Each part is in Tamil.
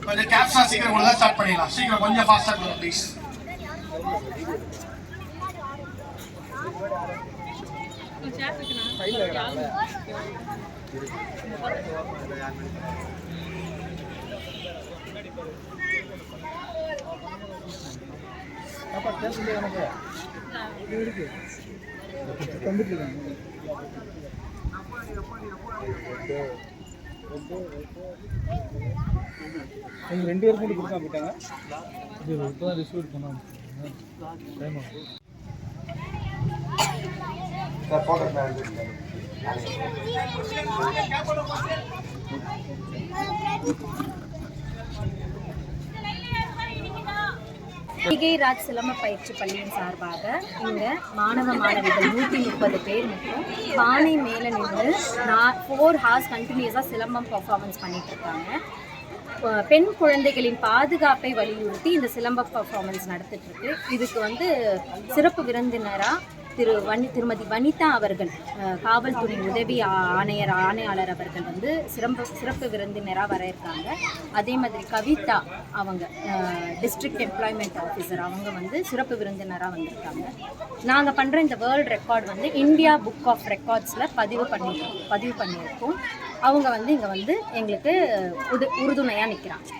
கொஞ்சம் கேப்ஸா சீக்கிரம் கொடுத்தா ஸ்டார்ட் பண்ணிடலாம். சீக்கிரம் கொஞ்சம் ஃபாஸ்டா கொடுங்க ப்ளீஸ். ரெண்டு பேருக்கு மட்டும் கொடுக்காம போயிட்டாங்க. இப்போதான் ரிசீவ் பண்ணோம். ஈகை ராஜ் சிலம்ப பயிற்சி பள்ளியின் சார்பாக இங்க மாணவ மாணவிகள் 130 பேர் மட்டும் பானை மேல நின்று 4 ஹார்ஸ் கண்டினியூஸா சிலம்பம் பர்ஃபார்மன்ஸ் பண்ணிட்டு இருக்காங்க. பெண் குழந்தைகளின் பாதுகாப்பை வலியுறுத்தி இந்த சிலம்ப பர்ஃபார்மன்ஸ் நடத்திட்டு இருக்கு. இதுக்கு சிறப்பு விருந்தினரா திருமதி வனிதா அவர்கள், காவல்துறை உதவி ஆணையாளர் அவர்கள் சிறப்பு விருந்தினராக வர இருக்காங்க. அதே மாதிரி கவிதா அவங்க டிஸ்ட்ரிக்ட் எம்ப்ளாய்மெண்ட் ஆஃபீஸர் அவங்க சிறப்பு விருந்தினராக வந்திருக்காங்க. நாங்கள் பண்ணுற இந்த world record India book of ரெக்கார்ட்ஸில் பதிவு பண்ணியிருக்கோம். அவங்க இங்கே எங்களுக்கு உறுதுணையாக நிற்கிறாங்க.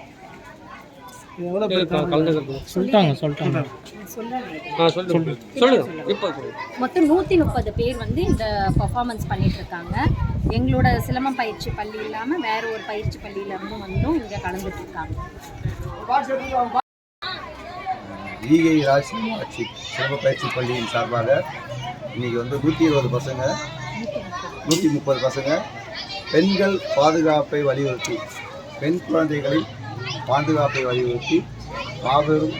மொத்தம் 130 பேர் இந்த பர்ஃபார்மன்ஸ் பண்ணிட்டு இருக்காங்க. எங்களோட சிலம்பம் பயிற்சி பள்ளி இல்லாமல் வேற ஒரு பயிற்சி பள்ளியில இருந்தும் இங்கே கலந்துட்டு இருக்காங்க. ஈகை ராஜ் சிலம்ப பயிற்சி பள்ளியின் சார்பாக இன்னைக்கு 120 பசங்க 130 பசங்க பெண்கள் பாதுகாப்பை வலியுறுத்தி, பெண் குழந்தைகளின் பாதுகாப்பை வலியுறுத்தி மாபெரும்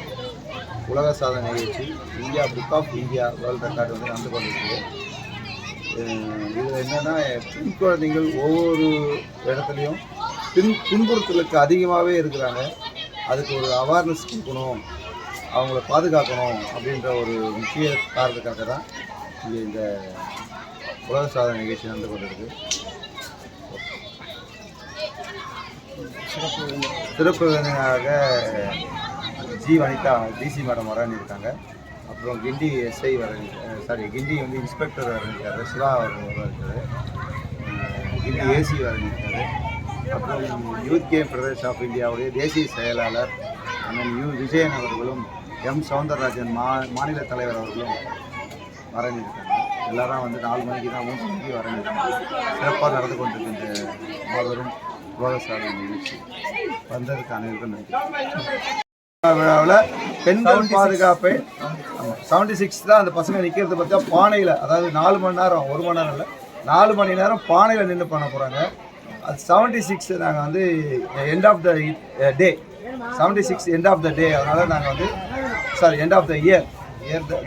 உலக சாதனை நிகழ்ச்சி India book of India world record நடந்து கொண்டிருக்கு. இதில் என்னென்னா, பெண் குழந்தைகள் ஒவ்வொரு இடத்துலையும் துன்புறுத்தலுக்கு அதிகமாகவே இருக்கிறாங்க. அதுக்கு ஒரு அவேர்னஸ் கொடுக்கணும், அவங்கள பாதுகாக்கணும் அப்படின்ற ஒரு முக்கிய காரணத்துக்காக தான் இங்கே இந்த உலக சாதனை நிகழ்ச்சி நடந்து கொண்டிருக்கு. சிறப்பு விருந்தினராக ஜி வனிதா டிசி மேடம் வரணிருக்காங்க. அப்புறம் கிண்டி எஸ்ஐ கிண்டி இன்ஸ்பெக்டர் வரணிருக்காரு, சிவா வரணிருக்காரு, கிண்டி ஏசி வரணிருக்காரு. அப்புறம் யூத் கேம் பிரதேஷ் ஆஃப் இந்தியாவுடைய தேசிய செயலாளர் அண்ணன் விஜயன் அவர்களும் எம் சவுந்தரராஜன் மாநில தலைவர் அவர்களும் வரணிருக்காங்க. எல்லாரும் 4 மணிக்கு தான் 3 மணிக்கு வரணிருக்காங்க. சிறப்பாக நடந்து கொண்டிருக்கின்ற மாபெரும் உலக சாதனை நிகழ்ச்சி வந்ததுக்கு அனைவருக்கும் நன்றி. விழாவில் பெண்கள் பாதுகாப்பை 76 தான் அந்த பசங்க நிற்கிறத பார்த்தா பானையில், அதாவது 4 மணி நேரம், 1 மணி நேரம் இல்லை, 4 மணி நேரம் பானையில் நின்று பண்ண போகிறாங்க. அது 76 நாங்கள் end of the day, 76 end of the day. அதனால் நாங்கள் end of the year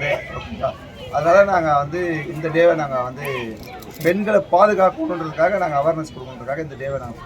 day. ஓகேங்களா? அதனால் நாங்கள் இந்த டேவை நாங்கள் பெண்களை பாதுகாக்கணுன்றதுக்காக நாங்கள் அவேர்னஸ் கொடுக்கணுன்றதுக்காக இந்த டேவை நாங்கள்